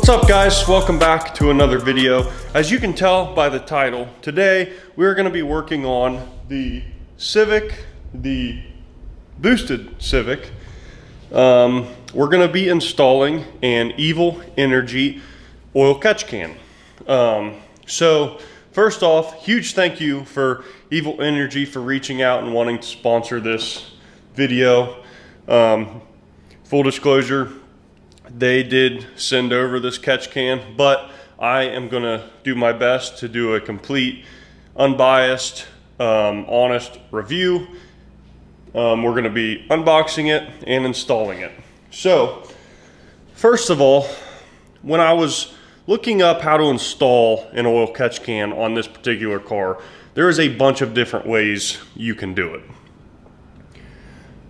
What's up guys, welcome back to another video. As you can tell by the title, today we're going to be working on the Civic, the boosted Civic. We're going to be installing an Evil Energy oil catch can. So first off, huge thank you for Evil Energy for reaching out and wanting to sponsor this video. Full disclosure, they did send over this catch can, but I am gonna do my best to do a complete, unbiased, honest review. We're gonna be unboxing it and installing it. So, first of all, when I was looking up how to install an oil catch can on this particular car, there is a bunch of different ways you can do it.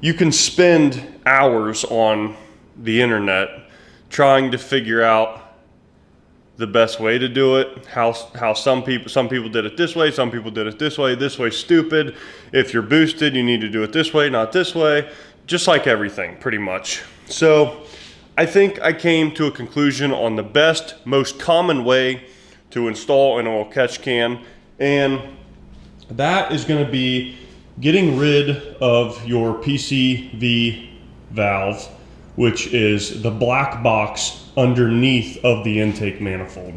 You can spend hours on the internet trying to figure out the best way to do it, how some people did it this way, some people did it this way stupid. If you're boosted, you need to do it this way, not this way, just like everything pretty much. So I think I came to a conclusion on the best, most common way to install an oil catch can, and that is going to be getting rid of your PCV valve, which is the black box underneath of the intake manifold.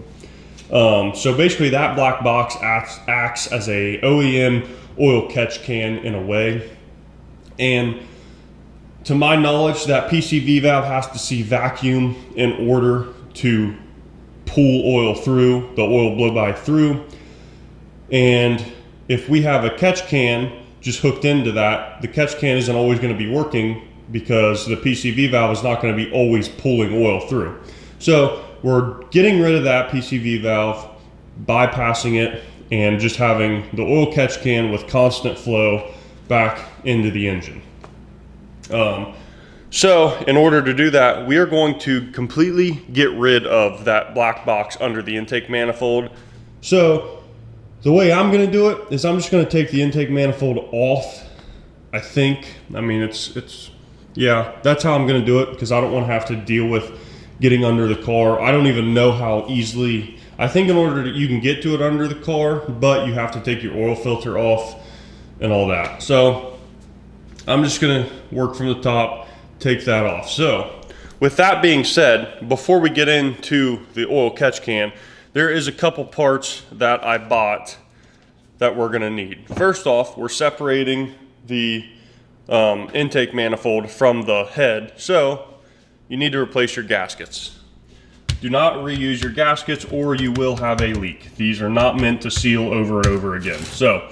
So basically that black box acts as a OEM oil catch can in a way. And to my knowledge, that PCV valve has to see vacuum in order to pull oil through, the oil blow by through. And if we have a catch can just hooked into that, the catch can isn't always going to be working because the PCV valve is not going to be always pulling oil through. So we're getting rid of that PCV valve, bypassing it, and just having the oil catch can with constant flow back into the engine. So in order to do that, we are going to completely get rid of that black box under the intake manifold. So the way I'm going to do it is I'm just going to take the intake manifold off. Yeah, that's how I'm going to do it, because I don't want to have to deal with getting under the car. I don't even know how easily. I think in order you can get to it under the car, but you have to take your oil filter off and all that. So I'm just going to work from the top, take that off. So with that being said, before we get into the oil catch can, there is a couple parts that I bought that we're going to need. First off, we're separating the intake manifold from the head, so you need to replace your gaskets. Do not reuse your gaskets or you will have a leak. These are not meant to seal over and over again. So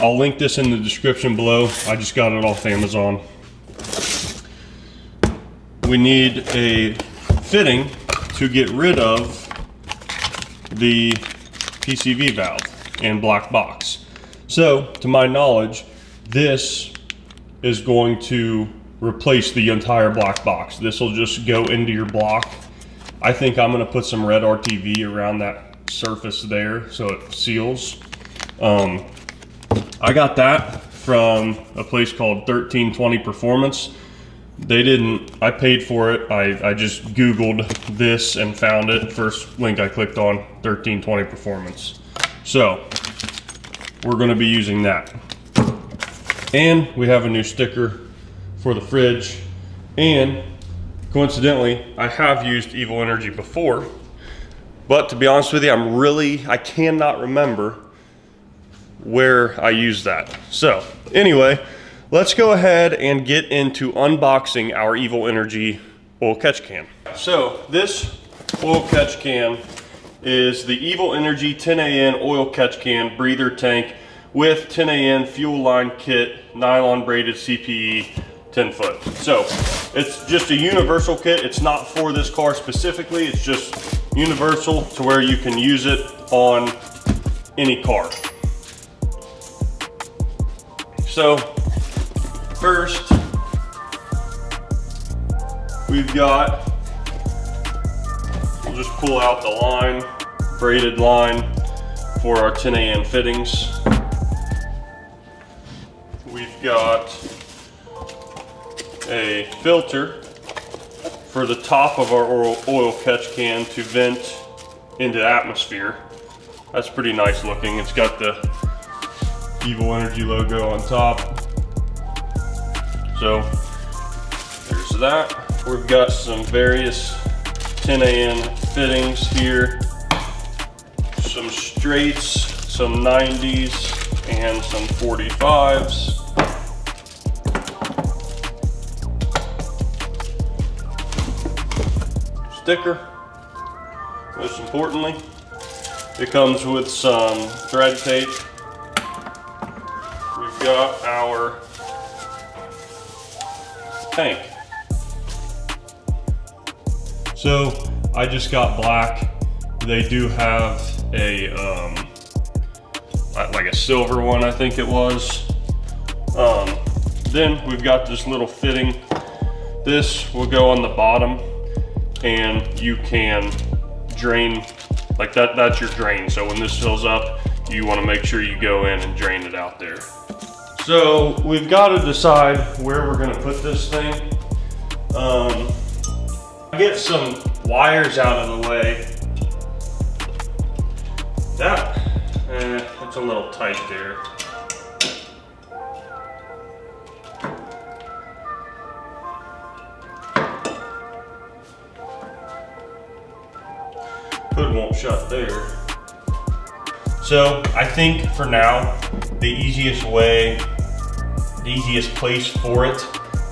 I'll link this in the description below. I just got it off Amazon. We need a fitting to get rid of the PCV valve and black box. So, to my knowledge, this is going to replace the entire black box. This will just go into your block. I think I'm going to put some red RTV around that surface there so it seals. I got that from a place called 1320 Performance. I paid for it. I just Googled this and found it. First link I clicked on, 1320 Performance. So we're going to be using that. And we have a new sticker for the fridge. And coincidentally, I have used Evil Energy before, but to be honest with you, I cannot remember where I used that. So anyway, let's go ahead and get into unboxing our Evil Energy oil catch can. So this oil catch can is the Evil Energy 10AN oil catch can breather tank with 10AN fuel line kit, nylon braided CPE 10 foot. So it's just a universal kit. It's not for this car specifically. It's just universal to where you can use it on any car. So first, we'll just pull out the line, braided line for our 10AN fittings. We've got a filter for the top of our oil catch can to vent into the atmosphere. That's pretty nice looking. It's got the Evil Energy logo on top. So there's that. We've got some various 10AN fittings here. Some straights, some 90s, and some 45s. Sticker, most importantly. It comes with some thread tape. We've got our tank. So I just got black. They do have a like a silver one, I think it was. Then we've got this little fitting. This will go on the bottom, and you can drain like that. That's your drain. So when this fills up, you want to make sure you go in and drain it out there. So we've got to decide where we're going to put this thing. Get some wires out of the way. It's a little tight there. Hood won't shut there. So I think for now, the easiest place for it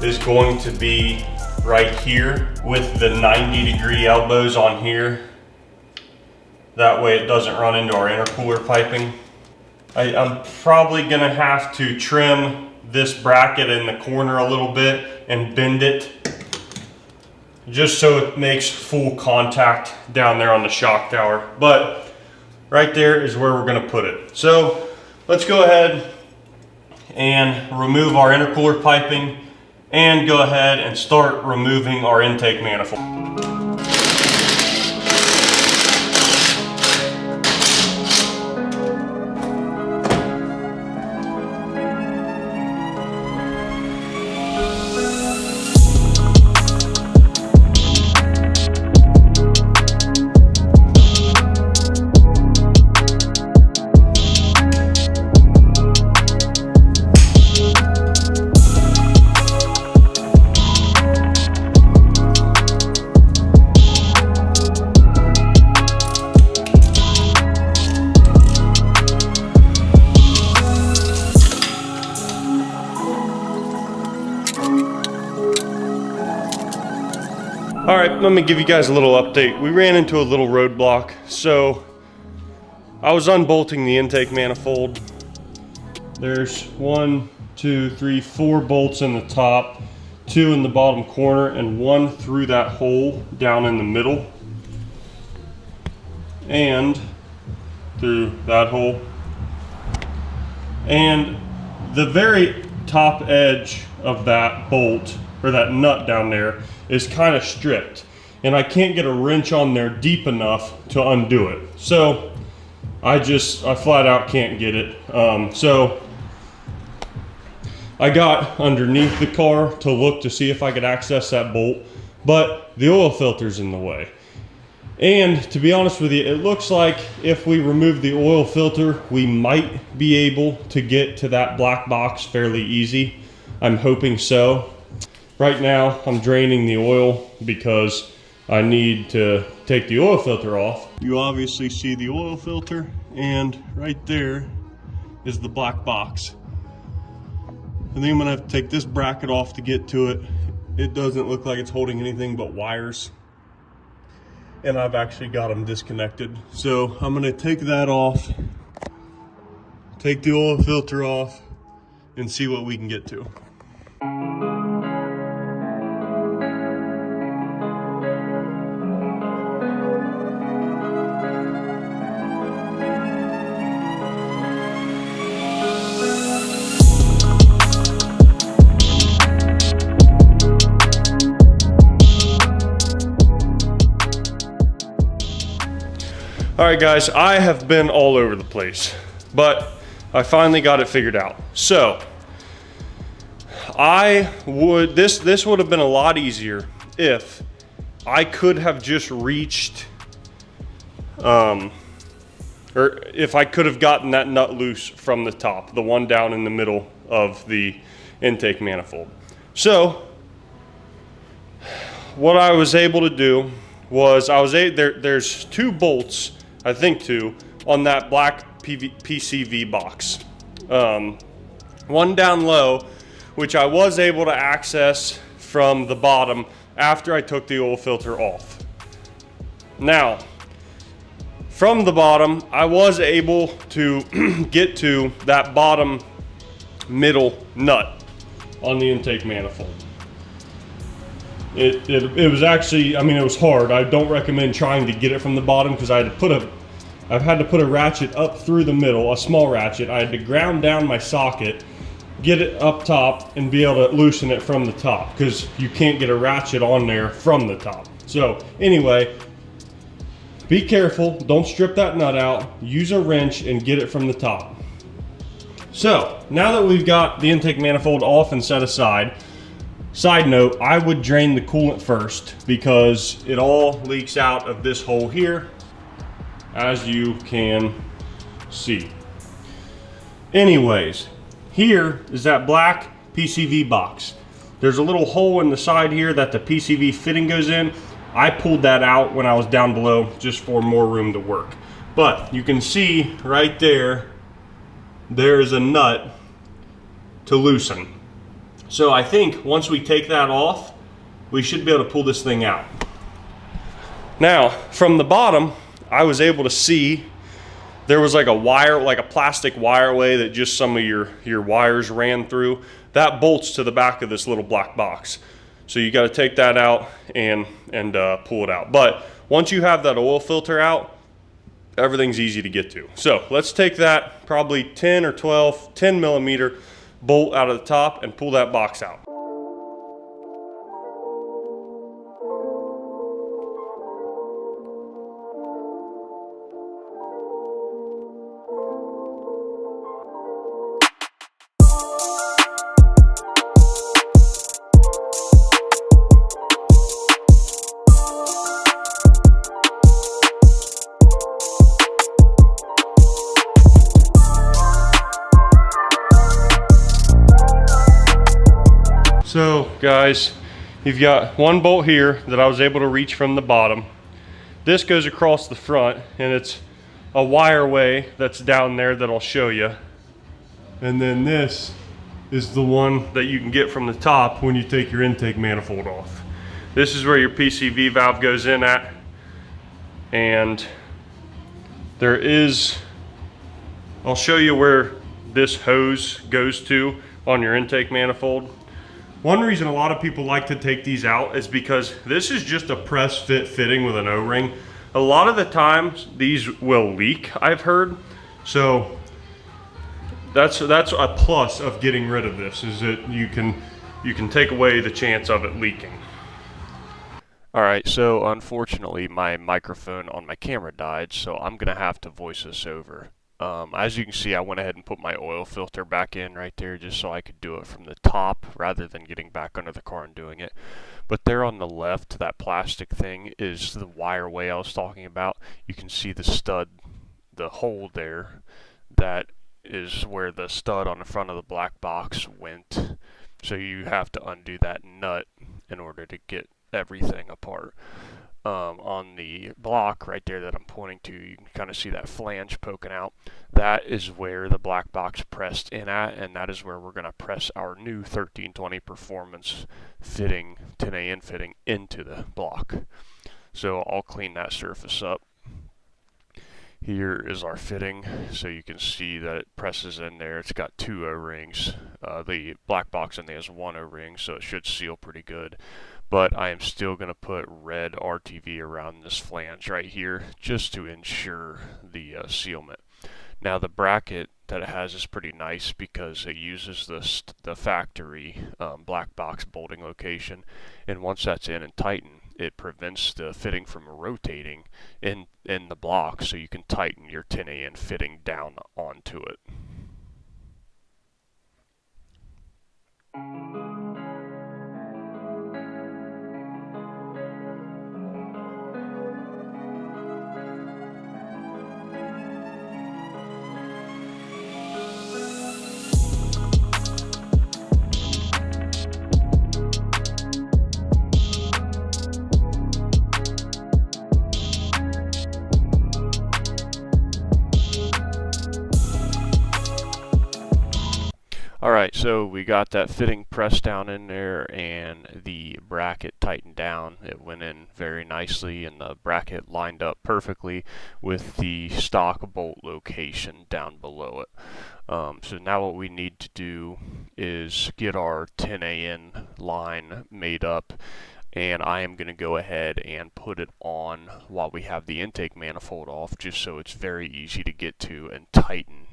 is going to be right here with the 90-degree elbows on here. That way it doesn't run into our intercooler piping. I'm probably gonna have to trim this bracket in the corner a little bit and bend it just so it makes full contact down there on the shock tower. But right there is where we're gonna put it. So let's go ahead and remove our intercooler piping and go ahead and start removing our intake manifold. All right, let me give you guys a little update. We ran into a little roadblock. So I was unbolting the intake manifold. There's 1, 2, 3, 4 bolts in the top, 2 in the bottom corner, and 1 through that hole down in the middle, and through that hole. And the very top edge of that bolt, or that nut down there, is kind of stripped, and I can't get a wrench on there deep enough to undo it. So I flat out can't get it. So I got underneath the car to look to see if I could access that bolt, but the oil filter's in the way. And to be honest with you, it looks like if we remove the oil filter, we might be able to get to that black box fairly easy. I'm hoping so. Right now, I'm draining the oil because I need to take the oil filter off. You obviously see the oil filter, and right there is the black box. I think I'm gonna have to take this bracket off to get to it. It doesn't look like it's holding anything but wires. And I've actually got them disconnected. So I'm gonna take that off, take the oil filter off, and see what we can get to. All right, guys, I have been all over the place, but I finally got it figured out. So this would have been a lot easier if I could have just reached, or if I could have gotten that nut loose from the top, the one down in the middle of the intake manifold. So what I was able to do was there's 2 bolts, I think 2, on that black PCV box. One down low, which I was able to access from the bottom after I took the oil filter off. Now, from the bottom, I was able to get to that bottom middle nut on the intake manifold. It was actually, I mean, it was hard. I don't recommend trying to get it from the bottom because I've had to put a ratchet up through the middle, a small ratchet. I had to ground down my socket, get it up top, and be able to loosen it from the top because you can't get a ratchet on there from the top. So anyway, be careful, don't strip that nut out, use a wrench and get it from the top. So now that we've got the intake manifold off and set aside, side note, I would drain the coolant first because it all leaks out of this hole here, as you can see. Anyways, here is that black PCV box. There's a little hole in the side here that the PCV fitting goes in. I pulled that out when I was down below just for more room to work. But you can see right there, there's a nut to loosen. So I think once we take that off, we should be able to pull this thing out. Now, from the bottom, I was able to see there was like a wire, like a plastic wireway that just some of your wires ran through. That bolts to the back of this little black box. So you got to take that out and pull it out. But once you have that oil filter out, everything's easy to get to. So let's take that probably 10 millimeter bolt out of the top and pull that box out. So guys, you've got one bolt here that I was able to reach from the bottom. This goes across the front and it's a wireway that's down there that I'll show you. And then this is the one that you can get from the top when you take your intake manifold off. This is where your PCV valve goes in at. And there is, I'll show you where this hose goes to on your intake manifold. One reason a lot of people like to take these out is because this is just a press fit fitting with an O-ring. A lot of the times these will leak, I've heard. So that's a plus of getting rid of this, is that you can take away the chance of it leaking. Alright, so unfortunately my microphone on my camera died, so I'm gonna have to voice this over. As you can see, I went ahead and put my oil filter back in right there just so I could do it from the top rather than getting back under the car and doing it. But there on the left, that plastic thing is the wire way I was talking about. You can see the stud, the hole there. That is where the stud on the front of the black box went. So you have to undo that nut in order to get everything apart. On the block right there that I'm pointing to, you can kind of see that flange poking out. That is where the black box pressed in at, and that is where we're going to press our new 1320 Performance fitting, 10AN fitting into the block. So I'll clean that surface up. Here is our fitting, so you can see that it presses in there. It's got 2 O-rings. The black box in there has 1 O-ring, so it should seal pretty good. But I am still going to put red RTV around this flange right here just to ensure the sealment. Now the bracket that it has is pretty nice because it uses the factory black box bolting location, and once that's in and tightened, it prevents the fitting from rotating in the block, so you can tighten your 10AN fitting down onto it. Alright, so we got that fitting pressed down in there and the bracket tightened down. It went in very nicely and the bracket lined up perfectly with the stock bolt location down below it. So now what we need to do is get our 10AN line made up, and I am going to go ahead and put it on while we have the intake manifold off, just so it's very easy to get to and tighten,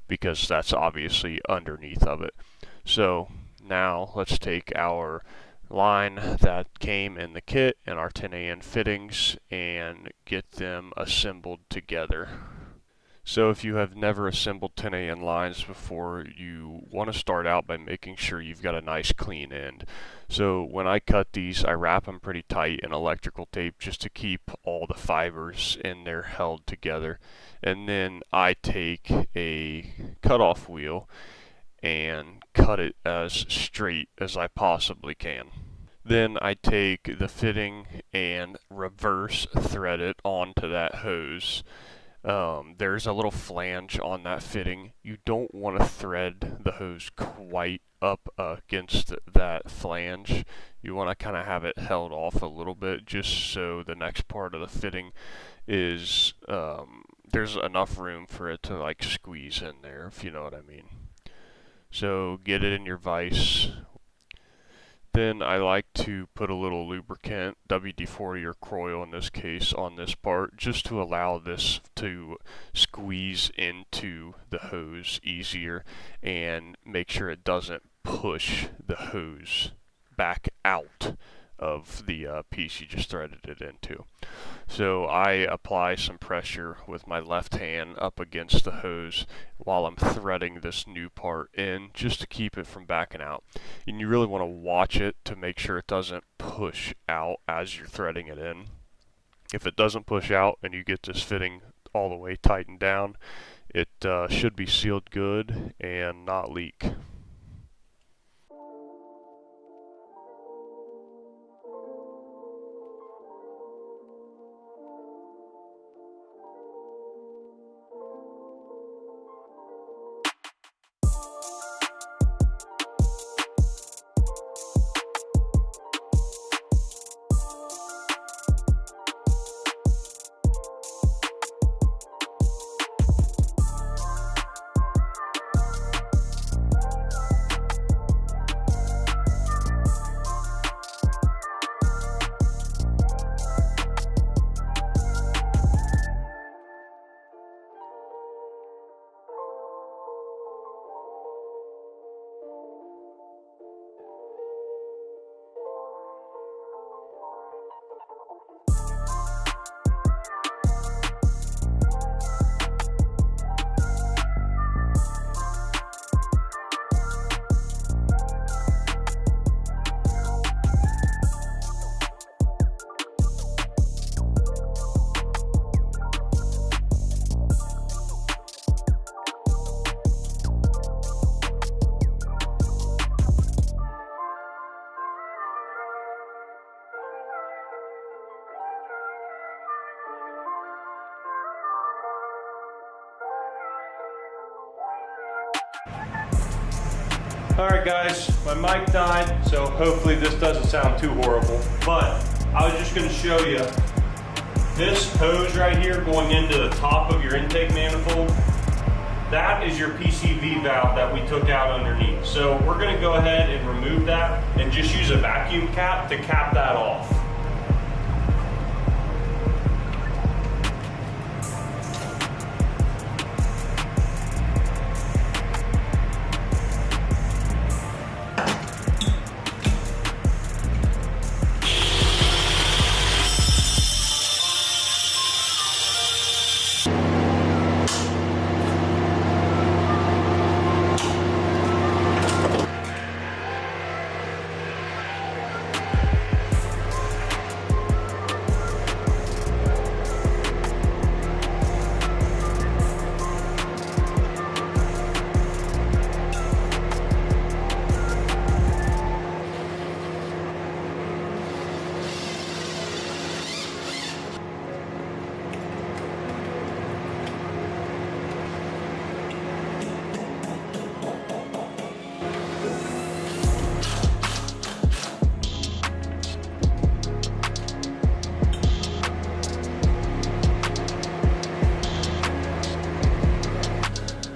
because that's obviously underneath of it. So now let's take our line that came in the kit and our 10AN fittings and get them assembled together. So if you have never assembled 10AN lines before, you want to start out by making sure you've got a nice clean end. So when I cut these, I wrap them pretty tight in electrical tape just to keep all the fibers in there held together. And then I take a cutoff wheel and cut it as straight as I possibly can. Then I take the fitting and reverse thread it onto that hose. There's a little flange on that fitting. You don't want to thread the hose quite up against that flange. You want to kind of have it held off a little bit, just so the next part of the fitting is there's enough room for it to like squeeze in there, if you know what I mean. So get it in your vise. Then I like to put a little lubricant, WD-40 or Croil in this case, on this part, just to allow this to squeeze into the hose easier and make sure it doesn't push the hose back out of the piece you just threaded it into. So I apply some pressure with my left hand up against the hose while I'm threading this new part in, just to keep it from backing out. And you really want to watch it to make sure it doesn't push out as you're threading it in. If it doesn't push out and you get this fitting all the way tightened down, it should be sealed good and not leak. Alright guys, my mic died, so hopefully this doesn't sound too horrible, but I was just going to show you this hose right here going into the top of your intake manifold. That is your PCV valve that we took out underneath. So we're going to go ahead and remove that and just use a vacuum cap to cap that off.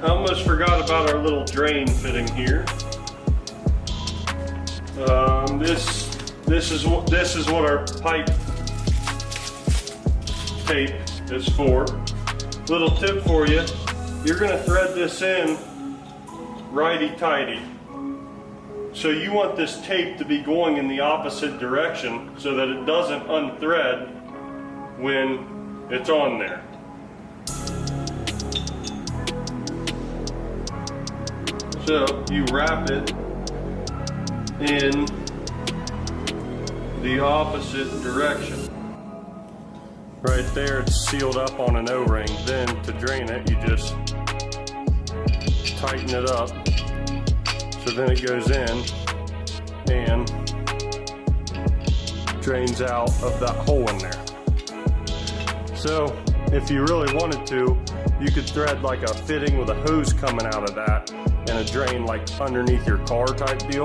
I almost forgot about our little drain fitting here. This is what our pipe tape is for. Little tip for you: you're going to thread this in righty-tighty. So you want this tape to be going in the opposite direction so that it doesn't unthread when it's on there. So you wrap it in the opposite direction. Right there, it's sealed up on an O-ring. Then to drain it, you just tighten it up. So then it goes in and drains out of that hole in there. So if you really wanted to, you could thread like a fitting with a hose coming out of that and a drain like underneath your car type deal.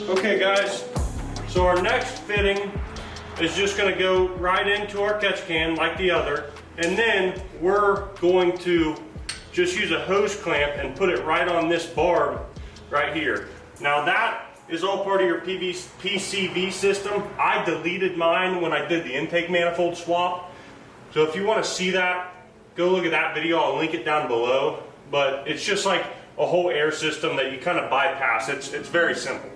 Okay guys, so our next fitting is just going to go right into our catch can like the other, and then we're going to just use a hose clamp and put it right on this barb right here. Now that is all part of your PCV system. I deleted mine when I did the intake manifold swap. So if you want to see that, go look at that video. I'll link it down below. But it's just like a whole air system that you kind of bypass. It's very simple.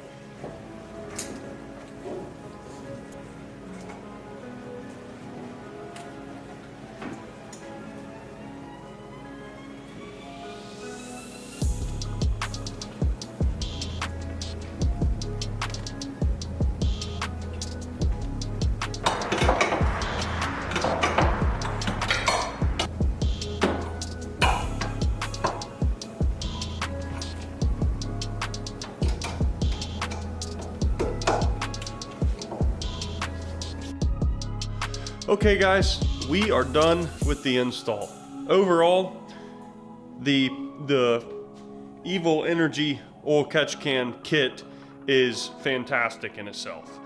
Okay guys, we are done with the install. Overall, the Evil Energy oil catch can kit is fantastic in itself.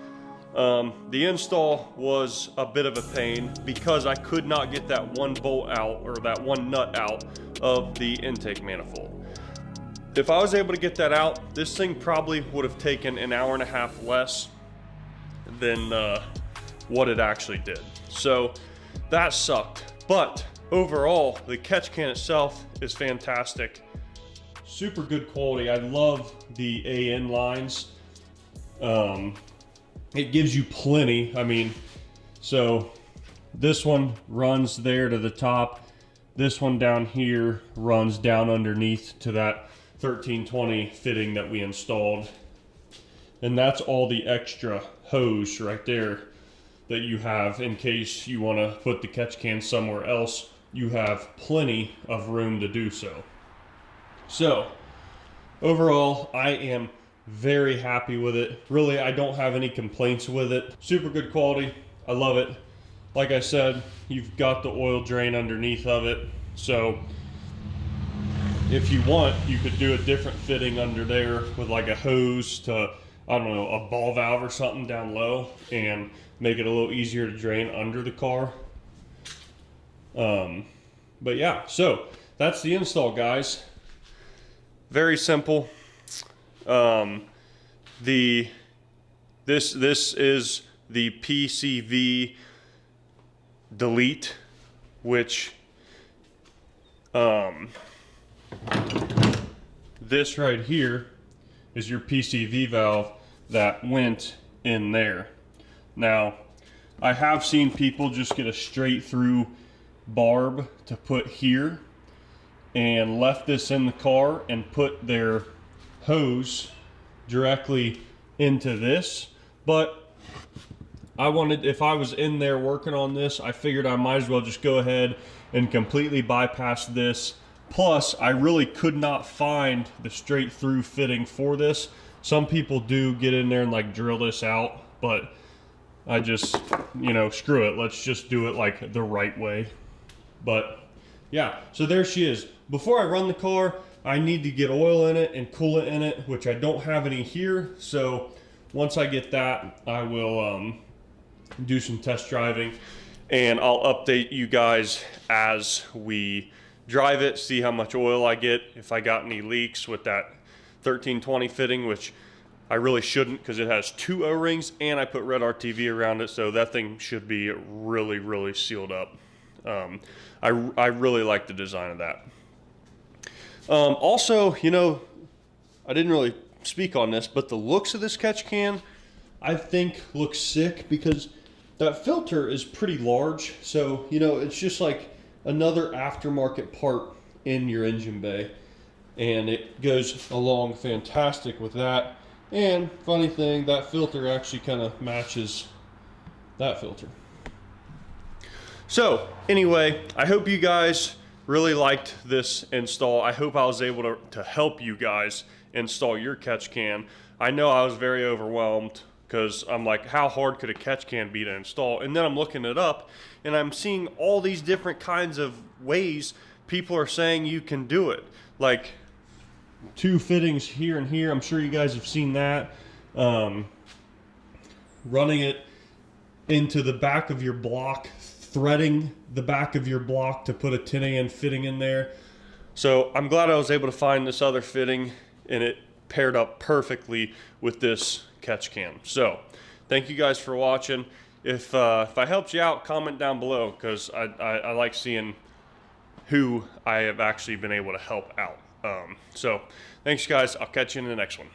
The install was a bit of a pain because I could not get that one bolt out, or that one nut out of the intake manifold. If I was able to get that out, this thing probably would have taken an hour and a half less than what it actually did. So that sucked. But overall, the catch can itself is fantastic. Super good quality. I love the AN lines. It gives you plenty. I mean, so this one runs there to the top. This one down here runs down underneath to that 1320 fitting that we installed. And that's all the extra hose right there that you have in case you want to put the catch can somewhere else. You have plenty of room to do so. So overall, I am very happy with it. Really, I don't have any complaints with it. Super good quality. I love it. Like I said, you've got the oil drain underneath of it. So if you want, you could do a different fitting under there with like a hose to, I don't know, a ball valve or something down low, and make it a little easier to drain under the car. But yeah, so that's the install, guys. Very simple. This is the PCV delete, which this right here is your PCV valve that went in there. Now, I have seen people just get a straight through barb to put here and left this in the car and put their hose directly into this. But I wanted, if I was in there working on this, I figured I might as well just go ahead and completely bypass this. Plus, I really could not find the straight through fitting for this. Some people do get in there and like drill this out, but I just, you know, screw it. Let's just do it like the right way. But yeah, so there she is. Before I run the car, I need to get oil in it and coolant in it, which I don't have any here. So once I get that, I will do some test driving, and I'll update you guys as we drive it, see how much oil I get, if I got any leaks with that 1320 fitting, which I really shouldn't because it has 2 O-rings and I put red RTV around it, so that thing should be really, really sealed up. I really like the design of that. Also, you know, I didn't really speak on this, but the looks of this catch can, I think looks sick because that filter is pretty large. So, you know, it's just like another aftermarket part in your engine bay, and it goes along fantastic with that. And funny thing, that filter actually kind of matches that filter. So anyway, I hope you guys really liked this install. I hope I was able to help you guys install your catch can. I know I was very overwhelmed because I'm like, how hard could a catch can be to install? And then I'm looking it up and I'm seeing all these different kinds of ways people are saying you can do it. Like 2 fittings here and here. I'm sure you guys have seen that. Running it into the back of your block, threading the back of your block to put a 10AN fitting in there. So I'm glad I was able to find this other fitting, and it paired up perfectly with this catch can. So thank you guys for watching. If I helped you out, comment down below, because I like seeing who I have actually been able to help out. So thanks guys, I'll catch you in the next one.